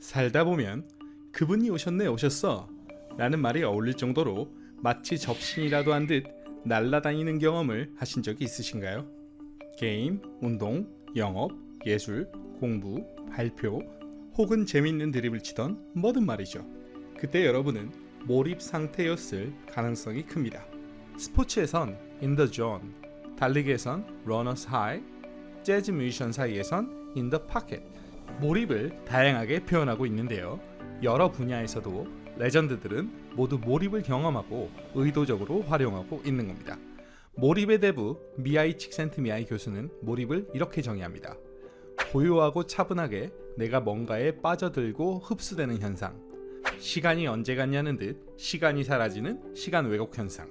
살다 보면 그분이 오셨네 오셨어 라는 말이 어울릴 정도로 마치 접신이라도 한 듯 날아다니는 경험을 하신 적이 있으신가요? 게임, 운동, 영업, 예술, 공부, 발표 혹은 재밌는 드립을 치던 뭐든 말이죠. 그때 여러분은 몰입 상태였을 가능성이 큽니다. 스포츠에선 in the zone, 달리기에선 runners high, 재즈 뮤지션 사이에선 in the pocket. 몰입을 다양하게 표현하고 있는데요. 여러 분야에서도 레전드들은 모두 몰입을 경험하고 의도적으로 활용하고 있는 겁니다. 몰입의 대부 미하이 칙센트미하이 교수는 몰입을 이렇게 정의합니다. 고요하고 차분하게 내가 뭔가에 빠져들고 흡수되는 현상, 시간이 언제 갔냐는 듯 시간이 사라지는 시간 왜곡 현상,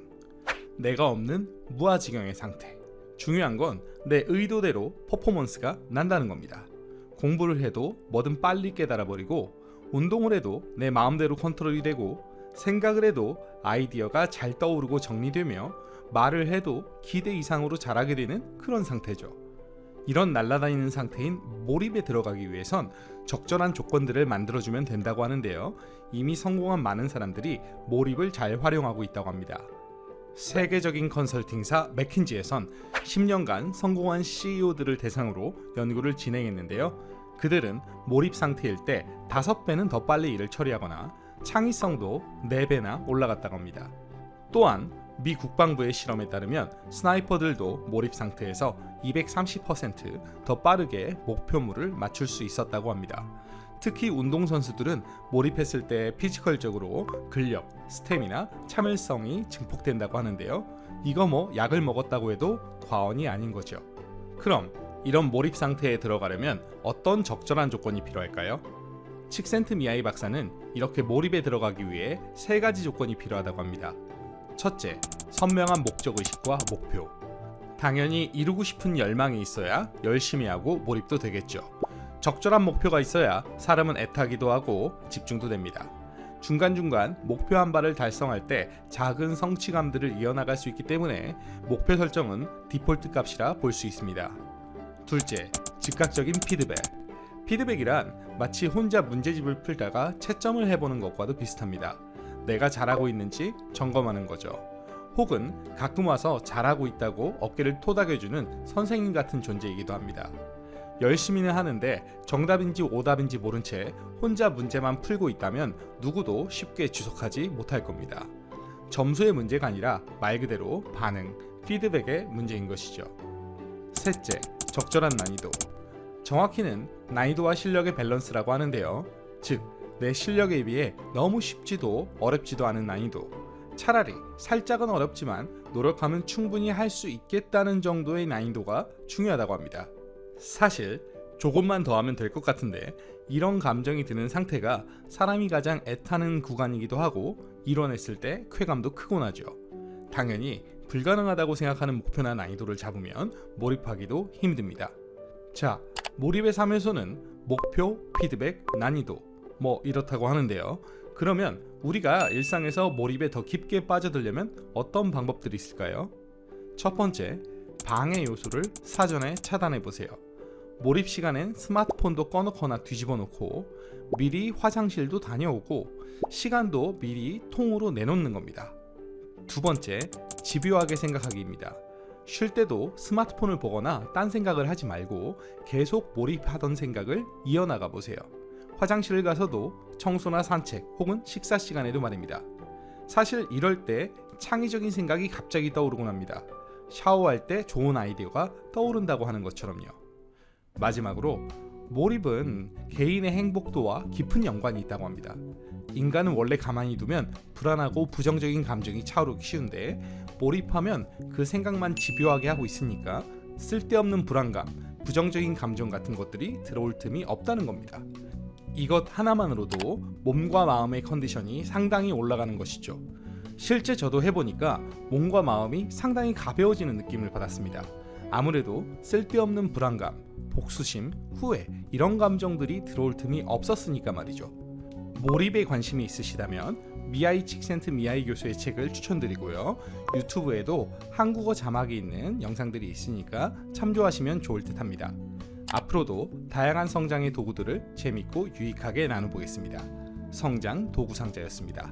내가 없는 무아지경의 상태. 중요한 건 내 의도대로 퍼포먼스가 난다는 겁니다. 공부를 해도 뭐든 빨리 깨달아버리고, 운동을 해도 내 마음대로 컨트롤이 되고, 생각을 해도 아이디어가 잘 떠오르고 정리되며, 말을 해도 기대 이상으로 잘하게 되는 그런 상태죠. 이런 날아다니는 상태인 몰입에 들어가기 위해선 적절한 조건들을 만들어주면 된다고 하는데요. 이미 성공한 많은 사람들이 몰입을 잘 활용하고 있다고 합니다. 세계적인 컨설팅사 맥킨지에선 10년간 성공한 CEO들을 대상으로 연구를 진행했는데요. 그들은 몰입 상태일 때 5배는 더 빨리 일을 처리하거나 창의성도 4배나 올라갔다고 합니다. 또한 미 국방부의 실험에 따르면 스나이퍼들도 몰입 상태에서 230% 더 빠르게 목표물을 맞출 수 있었다고 합니다. 특히 운동선수들은 몰입했을 때 피지컬적으로 근력, 스태미나, 참을성이 증폭된다고 하는데요. 이거 뭐 약을 먹었다고 해도 과언이 아닌 거죠. 그럼 이런 몰입 상태에 들어가려면 어떤 적절한 조건이 필요할까요? 칙센트미하이 박사는 이렇게 몰입에 들어가기 위해 3가지 조건이 필요하다고 합니다. 첫째, 선명한 목적의식과 목표. 당연히 이루고 싶은 열망이 있어야 열심히 하고 몰입도 되겠죠. 적절한 목표가 있어야 사람은 애타기도 하고 집중도 됩니다. 중간중간 목표 한 발을 달성할 때 작은 성취감들을 이어나갈 수 있기 때문에 목표 설정은 디폴트 값이라 볼 수 있습니다. 둘째, 즉각적인 피드백. 피드백이란 마치 혼자 문제집을 풀다가 채점을 해보는 것과도 비슷합니다. 내가 잘하고 있는지 점검하는 거죠. 혹은 가끔 와서 잘하고 있다고 어깨를 토닥여주는 선생님 같은 존재이기도 합니다. 열심히는 하는데 정답인지 오답인지 모른 채 혼자 문제만 풀고 있다면 누구도 쉽게 지속하지 못할 겁니다. 점수의 문제가 아니라 말 그대로 반응, 피드백의 문제인 것이죠. 셋째, 적절한 난이도. 정확히는 난이도와 실력의 밸런스라고 하는데요. 즉, 내 실력에 비해 너무 쉽지도 어렵지도 않은 난이도. 차라리 살짝은 어렵지만 노력하면 충분히 할 수 있겠다는 정도의 난이도가 중요하다고 합니다. 사실 조금만 더 하면 될 것 같은데 이런 감정이 드는 상태가 사람이 가장 애타는 구간이기도 하고 이뤄냈을 때 쾌감도 크곤 하죠. 당연히 불가능하다고 생각하는 목표나 난이도를 잡으면 몰입하기도 힘듭니다. 자, 몰입의 3요소는 목표, 피드백, 난이도 뭐 이렇다고 하는데요. 그러면 우리가 일상에서 몰입에 더 깊게 빠져들려면 어떤 방법들이 있을까요? 첫 번째, 방해 요소를 사전에 차단해 보세요. 몰입 시간엔 스마트폰도 꺼놓거나 뒤집어 놓고 미리 화장실도 다녀오고 시간도 미리 통으로 내놓는 겁니다. 두 번째, 집요하게 생각하기입니다. 쉴 때도 스마트폰을 보거나 딴 생각을 하지 말고 계속 몰입하던 생각을 이어나가 보세요. 화장실을 가서도 청소나 산책 혹은 식사 시간에도 말입니다. 사실 이럴 때 창의적인 생각이 갑자기 떠오르곤 합니다. 샤워할 때 좋은 아이디어가 떠오른다고 하는 것처럼요. 마지막으로 몰입은 개인의 행복도와 깊은 연관이 있다고 합니다. 인간은 원래 가만히 두면 불안하고 부정적인 감정이 차오르기 쉬운데 몰입하면 그 생각만 집요하게 하고 있으니까 쓸데없는 불안감, 부정적인 감정 같은 것들이 들어올 틈이 없다는 겁니다. 이것 하나만으로도 몸과 마음의 컨디션이 상당히 올라가는 것이죠. 실제 저도 해보니까 몸과 마음이 상당히 가벼워지는 느낌을 받았습니다. 아무래도 쓸데없는 불안감, 복수심, 후회 이런 감정들이 들어올 틈이 없었으니까 말이죠. 몰입에 관심이 있으시다면 미하이 칙센트미하이 교수의 책을 추천드리고요. 유튜브에도 한국어 자막이 있는 영상들이 있으니까 참조하시면 좋을 듯 합니다. 앞으로도 다양한 성장의 도구들을 재밌고 유익하게 나눠보겠습니다. 성장 도구 상자였습니다.